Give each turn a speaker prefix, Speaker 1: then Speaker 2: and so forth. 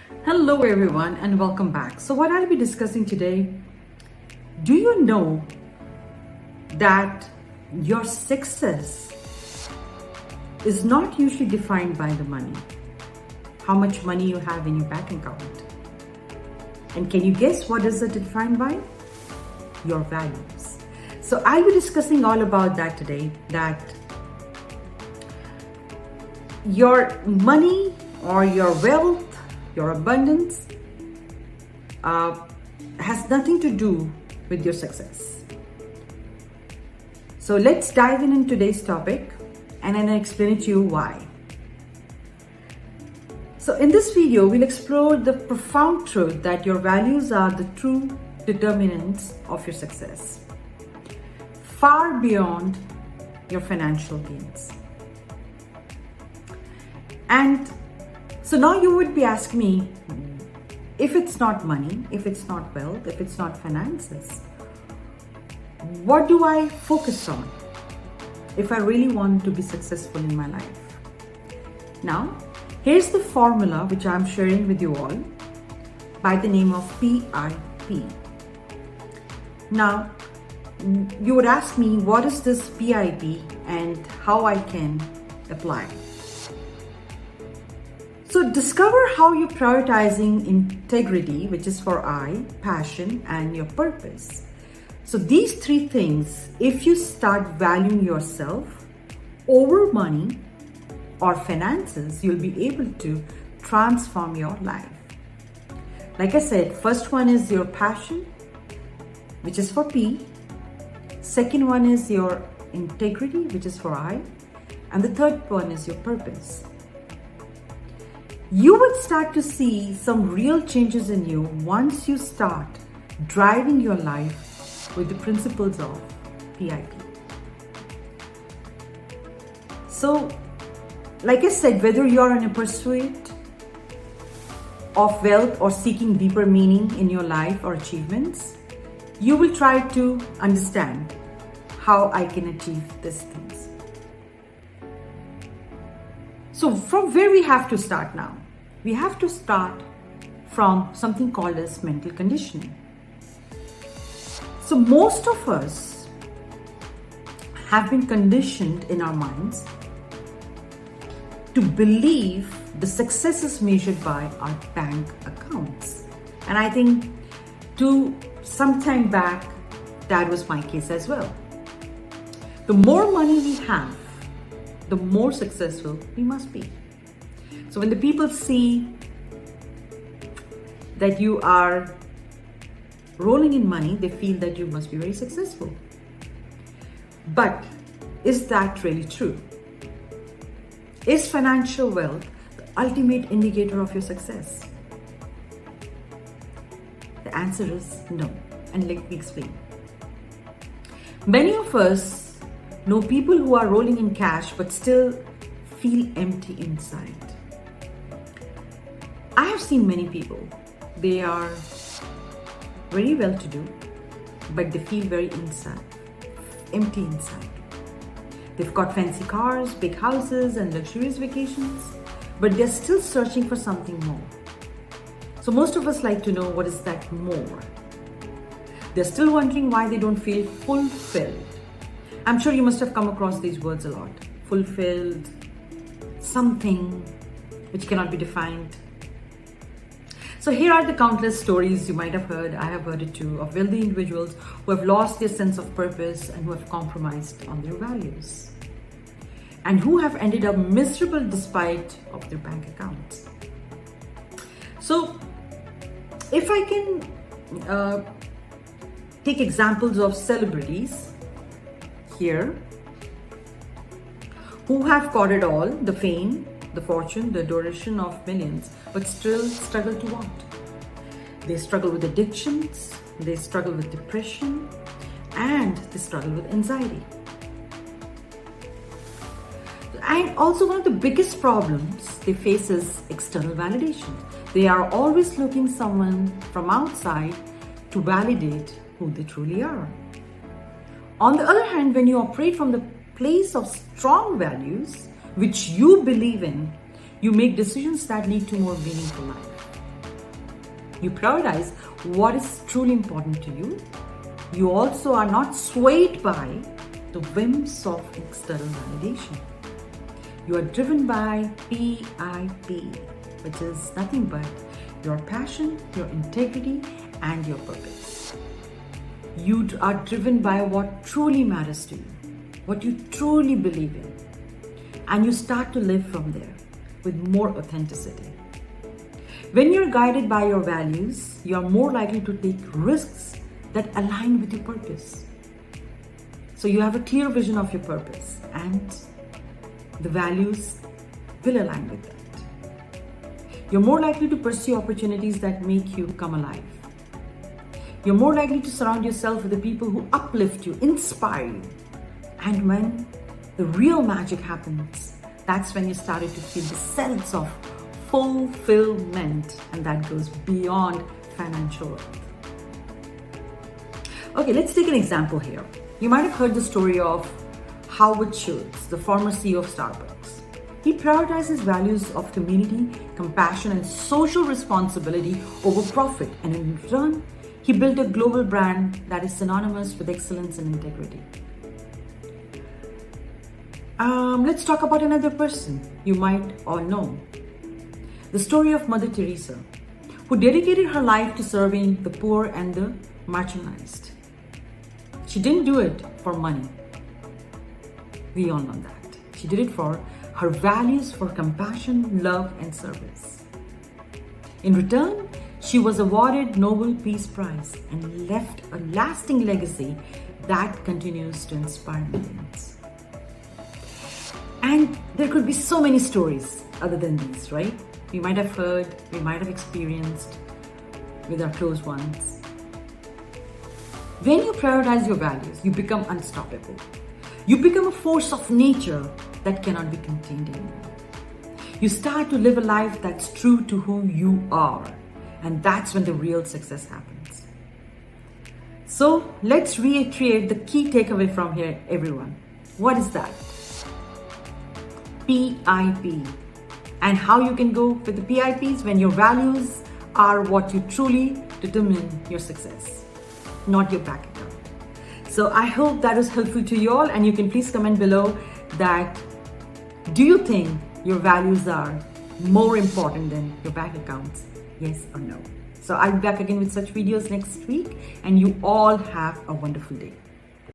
Speaker 1: Hello everyone and welcome back. So what I'll be discussing today, do you know that your success is not usually defined by the money, how much money you have in your bank account? And can you guess what is it defined by? Your values. So I'll be discussing all about that today, that your money or your wealth, your abundance has nothing to do with your success. So let's dive in today's topic and then I'll explain it to you why. So in this video, we'll explore the profound truth that your values are the true determinants of your success, far beyond your financial gains. And so now you would be asking me, if it's not money, if it's not wealth, if it's not finances, what do I focus on if I really want to be successful in my life? Now, here's the formula which I'm sharing with you all by the name of PIP. Now, you would ask me, what is this PIP and how I can apply it? So discover how you're prioritizing integrity, which is for I, passion, and your purpose. So these three things, if you start valuing yourself over money or finances, you'll be able to transform your life. Like I said, first one is your passion, which is for P. Second one is your integrity, which is for I. And the third one is your purpose. You would start to see some real changes in you once you start driving your life with the principles of PIP. So, like I said, whether you're in a pursuit of wealth or seeking deeper meaning in your life or achievements, you will try to understand how I can achieve these things. So from where we have to start now? We have to start from something called as mental conditioning. So most of us have been conditioned in our minds to believe the success is measured by our bank accounts. And I think some time back, that was my case as well. The more money we have, the more successful we must be. So when the people see that you are rolling in money, they feel that you must be very successful. But is that really true? Is financial wealth the ultimate indicator of your success? The answer is no. And let me explain. Many of us know people who are rolling in cash but still feel empty inside. I have seen many people, they are very well to do, but they feel very empty inside. They've got fancy cars, big houses, and luxurious vacations, but they're still searching for something more. So most of us like to know, what is that more? They're still wondering why they don't feel fulfilled. I'm sure you must have come across these words a lot. Fulfilled, something which cannot be defined. So here are the countless stories you might have heard, I have heard it too, of wealthy individuals who have lost their sense of purpose and who have compromised on their values, and who have ended up miserable despite of their bank accounts. So if I can take examples of celebrities here who have got it all, the fame, the fortune, the adoration of millions, but still struggle to want. They struggle with addictions, they struggle with depression, and they struggle with anxiety. And also one of the biggest problems they face is external validation. They are always looking someone from outside to validate who they truly are. On the other hand, when you operate from the place of strong values, which you believe in, you make decisions that lead to more meaningful life. You prioritize what is truly important to you. You also are not swayed by the whims of external validation. You are driven by PIP, which is nothing but your passion, your integrity, and your purpose. You are driven by what truly matters to you, what you truly believe in, and you start to live from there with more authenticity. When you're guided by your values, you are more likely to take risks that align with your purpose. So you have a clear vision of your purpose, and the values will align with that. You're more likely to pursue opportunities that make you come alive. You're more likely to surround yourself with the people who uplift you, inspire you. And when the real magic happens, that's when you started to feel the sense of fulfillment, and that goes beyond financial wealth. Okay, let's take an example here. You might have heard the story of Howard Schultz, the former CEO of Starbucks. He prioritized his values of community, compassion, and social responsibility over profit, and in return, he built a global brand that is synonymous with excellence and integrity. Let's talk about another person you might all know. The story of Mother Teresa, who dedicated her life to serving the poor and the marginalized. She didn't do it for money. We all know that. She did it for her values for compassion, love, and service. In return, she was awarded Nobel Peace Prize and left a lasting legacy that continues to inspire millions. And there could be so many stories other than these, right? We might have heard, we might have experienced with our close ones. When you prioritize your values, you become unstoppable. You become a force of nature that cannot be contained anymore. You start to live a life that's true to who you are. And that's when the real success happens. So let's reiterate the key takeaway from here, everyone. What is that? PIP. And how you can go with the PIPs when your values are what you truly determine your success, not your bank account. So I hope that was helpful to you all, and you can please comment below that do you think your values are more important than your bank accounts? Yes or no? So I'll be back again with such videos next week, and you all have a wonderful day.